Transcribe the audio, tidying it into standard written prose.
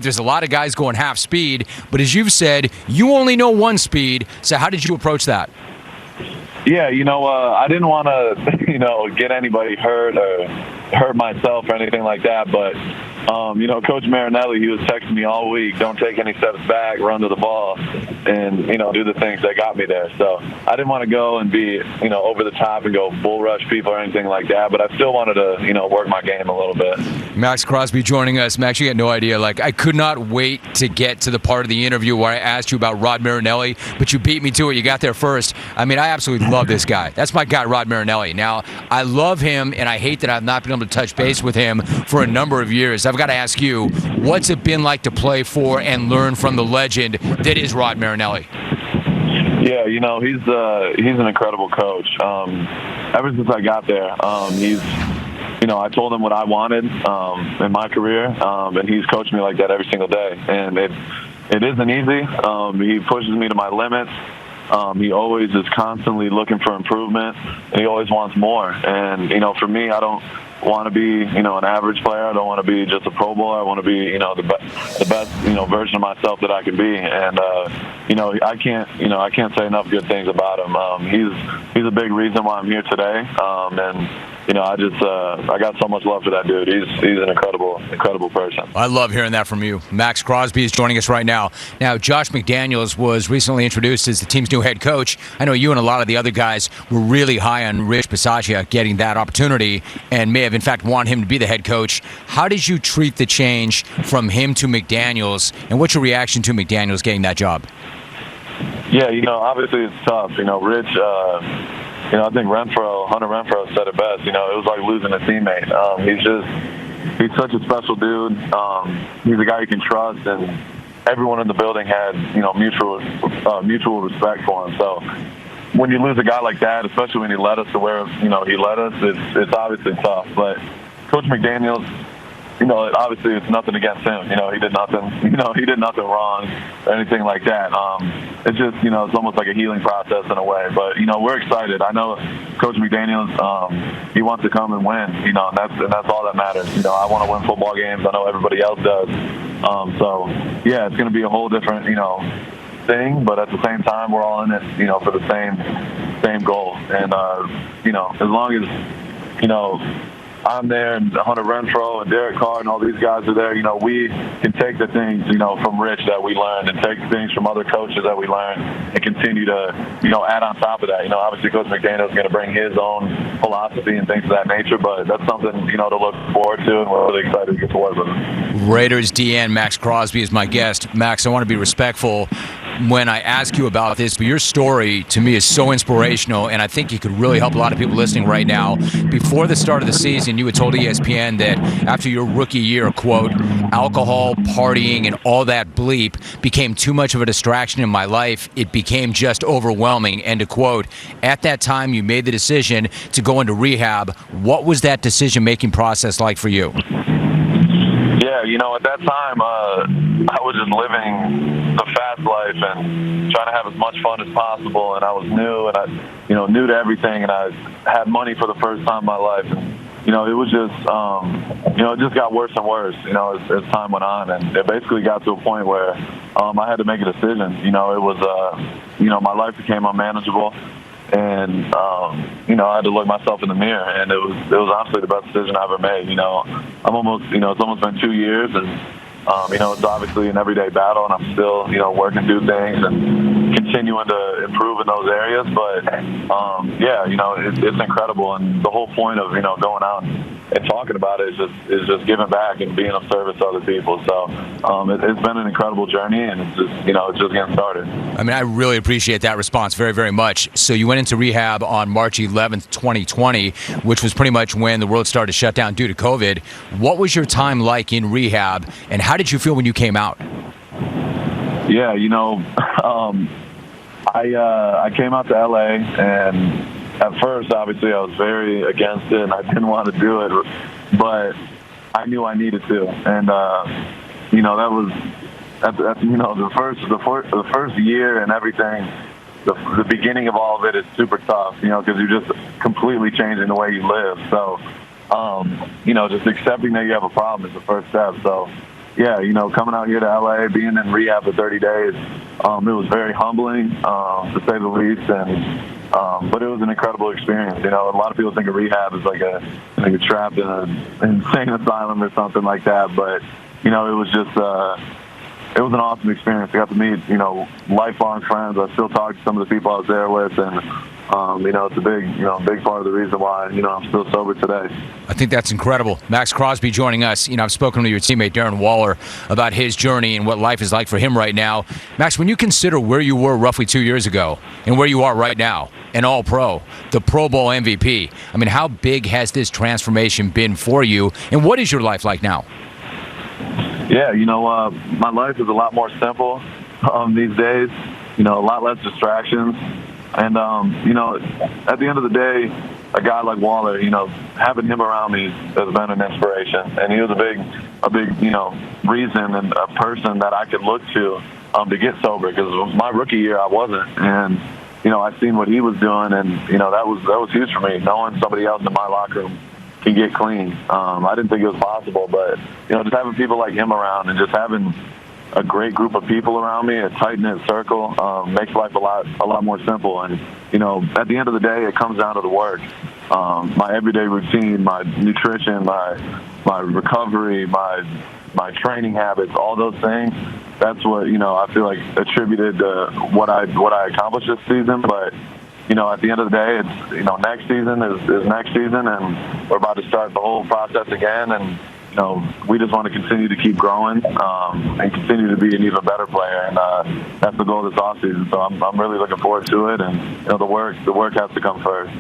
There's a lot of guys going half speed, but as you've said, you only know one speed. So how did you approach that? Yeah, I didn't want to, get anybody hurt or hurt myself or anything like that. But, Coach Marinelli, he was texting me all week, don't take any steps back, run to the ball, and, do the things that got me there. So I didn't want to go and be, over the top and go bull rush people or anything like that. But I still wanted to, work my game a little bit. Maxx Crosby joining us. Max, you got no idea. I could not wait to get to the part of the interview where I asked you about Rod Marinelli, but you beat me to it. You got there first. I mean, I absolutely love this guy. That's my guy, Rod Marinelli. Now, I love him, and I hate that I've not been able to touch base with him for a number of years. I've got to ask you, what's it been like to play for and learn from the legend that is Rod Marinelli? Yeah, he's an incredible coach. Ever since I got there, I told him what I wanted in my career, and he's coached me like that every single day. And it isn't easy. He pushes me to my limits. He always is constantly looking for improvement, and he always wants more. And, for me, I don't want to be, an average player. I don't want to be just a Pro Bowler. I want to be, the best, version of myself that I can be. And, I can't say enough good things about him. He's a big reason why I'm here today. I got so much love for that dude. He's an incredible person. I love hearing that from you. Maxx Crosby is joining us right now. Now, Josh McDaniels was recently introduced as the team's new head coach. I know you and a lot of the other guys were really high on Rich Bisaccia getting that opportunity and may have, in fact, wanted him to be the head coach. How did you treat the change from him to McDaniels, and what's your reaction to McDaniels getting that job? Yeah, obviously it's tough. Rich, I think Hunter Renfro said it best. It was like losing a teammate. He's such a special dude. He's a guy you can trust, and everyone in the building had, mutual respect for him. So when you lose a guy like that, especially when he led us to where, he led us, it's obviously tough. But Coach McDaniels, obviously it's nothing against him. He did nothing wrong or anything like that. It's just, it's almost like a healing process in a way. But, we're excited. I know Coach McDaniels, he wants to come and win, and that's all that matters. I want to win football games. I know everybody else does. Yeah, it's going to be a whole different, thing, but at the same time, we're all in it, for the same goal. And, as long as, I'm there, and Hunter Renfro and Derek Carr and all these guys are there, we can take the things, from Rich that we learned and take things from other coaches that we learned and continue to, add on top of that. Obviously Coach McDaniels is going to bring his own philosophy and things of that nature, but that's something, to look forward to, and we're really excited to get to work with him. Raiders DN Maxx Crosby is my guest. Max, I want to be respectful when I ask you about this, but your story to me is so inspirational, and I think it could really help a lot of people listening right now. Before the start of the season, you had told ESPN that after your rookie year, quote, alcohol, partying, and all that bleep became too much of a distraction in my life. It became just overwhelming, end of quote. At that time, you made the decision to go into rehab. What was that decision-making process like for you? Yeah, at that time, I was just living the fast life and trying to have as much fun as possible. And I was new, and I, new to everything, and I had money for the first time in my life. And, it was just, it just got worse and worse, as time went on. And it basically got to a point where I had to make a decision. It was, my life became unmanageable. And, I had to look myself in the mirror, and it was honestly the best decision I ever made. I'm almost, it's almost been 2 years, and, it's obviously an everyday battle, and I'm still, working through things and continuing to improve in those areas. But, yeah, it's incredible. And the whole point of, going out and talking about it is just giving back and being of service to other people. So it's been an incredible journey, and it's just getting started. I mean, I really appreciate that response very, very much. So you went into rehab on March 11th, 2020, which was pretty much when the world started to shut down due to COVID. What was your time like in rehab, and how did you feel when you came out? Yeah, I came out to L.A., and at first, obviously, I was very against it, and I didn't want to do it, but I knew I needed to. And, that was, the first year and everything, the beginning of all of it is super tough, because you're just completely changing the way you live. So, just accepting that you have a problem is the first step. So, yeah, you know, coming out here to LA, being in rehab for 30 days, it was very humbling, to say the least, and but it was an incredible experience. You know, a lot of people think of rehab as like you're trapped in an insane asylum or something like that, but you know, it was just it was an awesome experience. I got to meet, you know, lifelong friends. I still talk to some of the people I was there with, and you know, it's a big part of the reason why, you know, I'm still sober today. I think that's incredible. Maxx Crosby joining us. You know, I've spoken to your teammate Darren Waller about his journey and what life is like for him right now. Max, when you consider where you were roughly 2 years ago and where you are right now, an All-Pro, the Pro Bowl MVP, I mean, how big has this transformation been for you, and what is your life like now? Yeah, you know, my life is a lot more simple these days. You know, a lot less distractions. And, you know, at the end of the day, a guy like Waller, you know, having him around me has been an inspiration. And he was a big, you know, reason and a person that I could look to get sober. Because my rookie year, I wasn't. And, you know, I seen what he was doing, and, you know, that was huge for me, knowing somebody else in my locker room can get clean. I didn't think it was possible, but, you know, just having people like him around and just having a great group of people around me, a tight-knit circle, makes life a lot more simple. And, you know, at the end of the day, it comes down to the work. My everyday routine, my nutrition, my recovery, my training habits, all those things, that's what, you know, I feel like attributed to what I accomplished this season. But, you know, at the end of the day, it's, you know, next season is next season, and we're about to start the whole process again. And, you know, we just want to continue to keep growing and continue to be an even better player, and that's the goal this offseason. So I'm really looking forward to it, and, you know, the work has to come first.